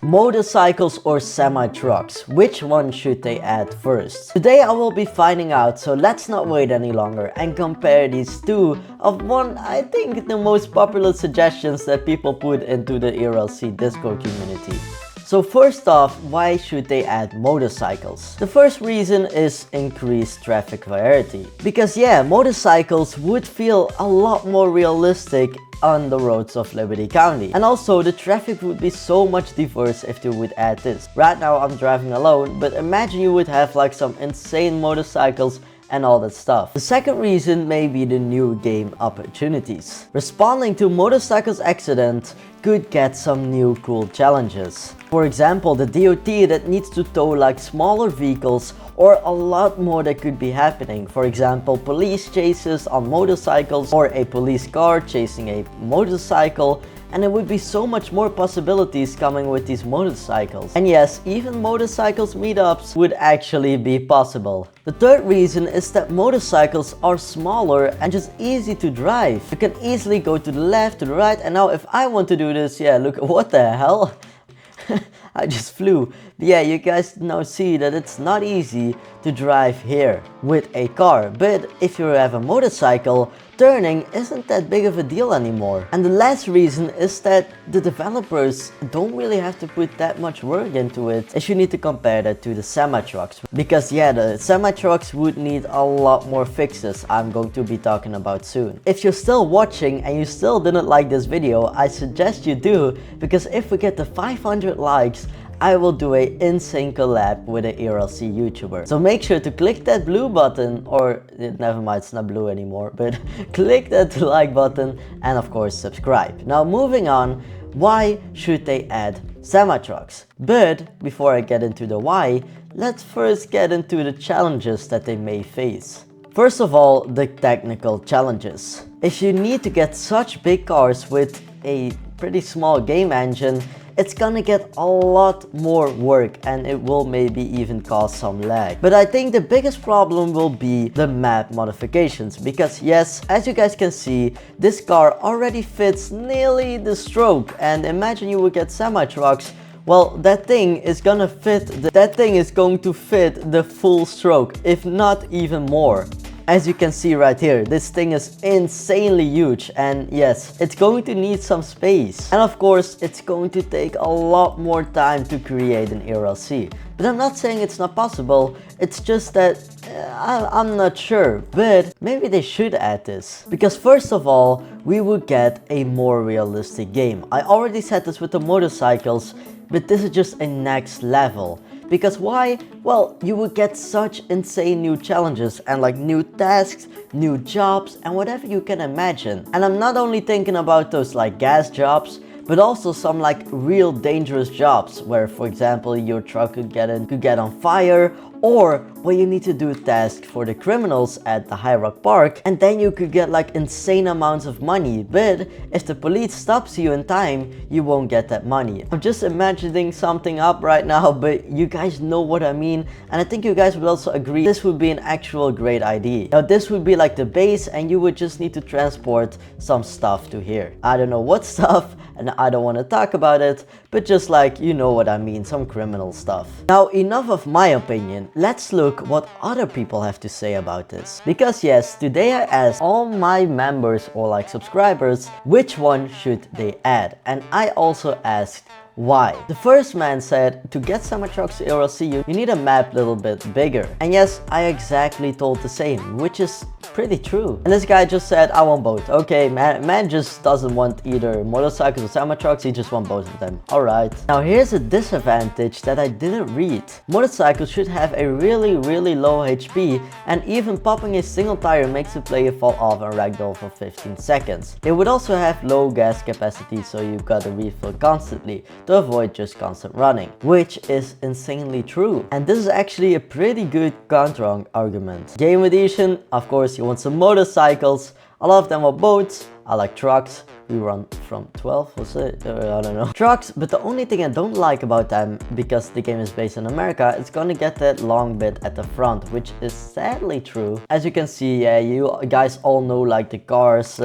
Motorcycles or semi-trucks, which one should they add first? Today I will be finding out, so let's not wait any longer and compare these two of one, I think, the most popular suggestions that people put into the ERLC Discord community. So first off, why should they add motorcycles? The first reason is increased traffic variety. Because yeah, motorcycles would feel a lot more realistic on the roads of Liberty County. And also the traffic would be so much diverse if you would add this. Right now I'm driving alone, but imagine you would have like some insane motorcycles and all that stuff. The second reason may be the new game opportunities. Responding to motorcycles accident could get some new cool challenges. For example, the DOT that needs to tow like smaller vehicles, or a lot more that could be happening. For example, police chases on motorcycles or a police car chasing a motorcycle. And there would be so much more possibilities coming with these motorcycles. And yes, even motorcycles meetups would actually be possible. The third reason is that motorcycles are smaller and just easy to drive. You can easily go to the left, to the right, and now if I want to do this, yeah, look, what the hell? I just flew. But yeah, you guys now see that it's not easy to drive here with a car. But if you have a motorcycle, turning isn't that big of a deal anymore. And the last reason is that the developers don't really have to put that much work into it if you need to compare that to the semi-trucks. Because yeah, the semi-trucks would need a lot more fixes I'm going to be talking about soon. If you're still watching and you still didn't like this video, I suggest you do, because if we get the 500 likes, I will do a insane collab with an ERLC YouTuber. So make sure to click that blue button, or never mind, it's not blue anymore, but click that like button and of course subscribe. Now moving on, why should they add semi-trucks? But before I get into the why, let's first get into the challenges that they may face. First of all, the technical challenges. If you need to get such big cars with a pretty small game engine, it's gonna get a lot more work and it will maybe even cause some lag. But I think the biggest problem will be the map modifications, because yes, as you guys can see, this car already fits nearly the stroke, and imagine you would get semi-trucks. Well, that thing is going to fit the full stroke, if not even more. As you can see right here, this thing is insanely huge, and yes, it's going to need some space. And of course, it's going to take a lot more time to create an ERLC. But I'm not saying it's not possible, it's just that I'm not sure. But maybe they should add this. Because first of all, we would get a more realistic game. I already said this with the motorcycles, but this is just a next level. Because why? Well, you would get such insane new challenges and like new tasks, new jobs, and whatever you can imagine. And I'm not only thinking about those like gas jobs, but also some like real dangerous jobs where, for example, your truck could get on fire, or where you need to do tasks for the criminals at the High Rock Park, and then you could get like insane amounts of money. But if the police stops you in time, you won't get that money. I'm just imagining something up right now, but you guys know what I mean, and I think you guys would also agree this would be an actual great idea. Now this would be like the base, and you would just need to transport some stuff to here. I don't know what stuff, and I don't want to talk about it, but just like, you know what I mean, some criminal stuff. Now enough of my opinion, let's look what other people have to say about this. Because yes, today I asked all my members or like subscribers which one should they add, and I also asked why. The first man said to get semi-trucks to ERLC you need a map a little bit bigger. And yes, I exactly told the same, which is pretty true. And this guy just said, I want both. Okay, man just doesn't want either motorcycles or semi-trucks, he just wants both of them. Alright. Now here's a disadvantage that I didn't read. Motorcycles should have a really low HP, and even popping a single tire makes the player fall off and ragdoll for 15 seconds. It would also have low gas capacity, so you gotta refill constantly to avoid just constant running, which is insanely true. And this is actually a pretty good counter argument. Game edition, of course you want some motorcycles, a lot of them are boats. I like trucks, we run from 12, was it? I don't know. Trucks, but the only thing I don't like about them, because the game is based in America, it's gonna get that long bit at the front, which is sadly true. As you can see, yeah, you guys all know like the cars,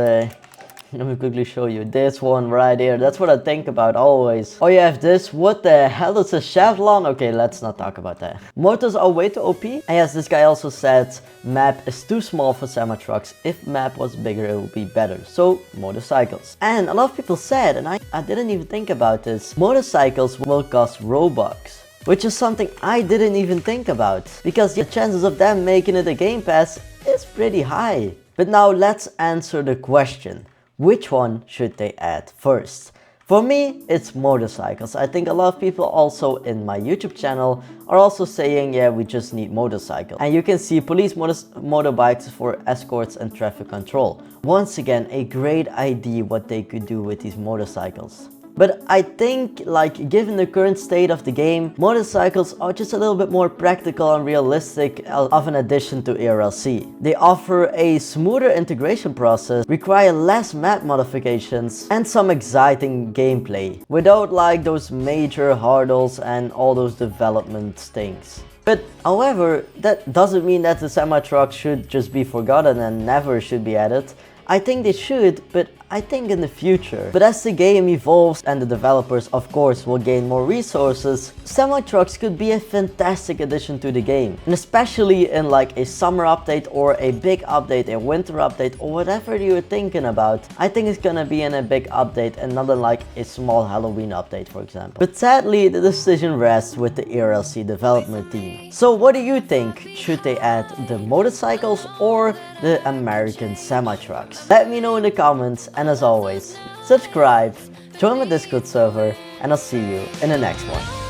Let me quickly show you this one right here. That's what I think about always. Oh, you have this. What the hell is a Chevlon? Okay, let's not talk about that. Motors are way too OP. And yes, this guy also said map is too small for semi-trucks. If map was bigger, it would be better. So, motorcycles. And a lot of people said, and I didn't even think about this, motorcycles will cost Robux. Which is something I didn't even think about. Because the chances of them making it a Game Pass is pretty high. But now let's answer the question. Which one should they add first? For me, it's motorcycles. I think a lot of people also in my YouTube channel are also saying, yeah, we just need motorcycles. And you can see police motorbikes for escorts and traffic control. Once again, a great idea what they could do with these motorcycles. But I think, like, given the current state of the game, motorcycles are just a little bit more practical and realistic of an addition to ERLC. They offer a smoother integration process, require less map modifications, and some exciting gameplay, without like those major hurdles and all those development things. But however, that doesn't mean that the semi-truck should just be forgotten and never should be added. I think they should, but I think in the future. But as the game evolves and the developers of course will gain more resources, semi-trucks could be a fantastic addition to the game. And especially in like a summer update or a big update, a winter update or whatever you're thinking about. I think it's gonna be in a big update and not in like a small Halloween update, for example. But sadly, the decision rests with the ERLC development team. So what do you think? Should they add the motorcycles or the American semi-trucks? Let me know in the comments. And as always, subscribe, join my Discord server, and I'll see you in the next one.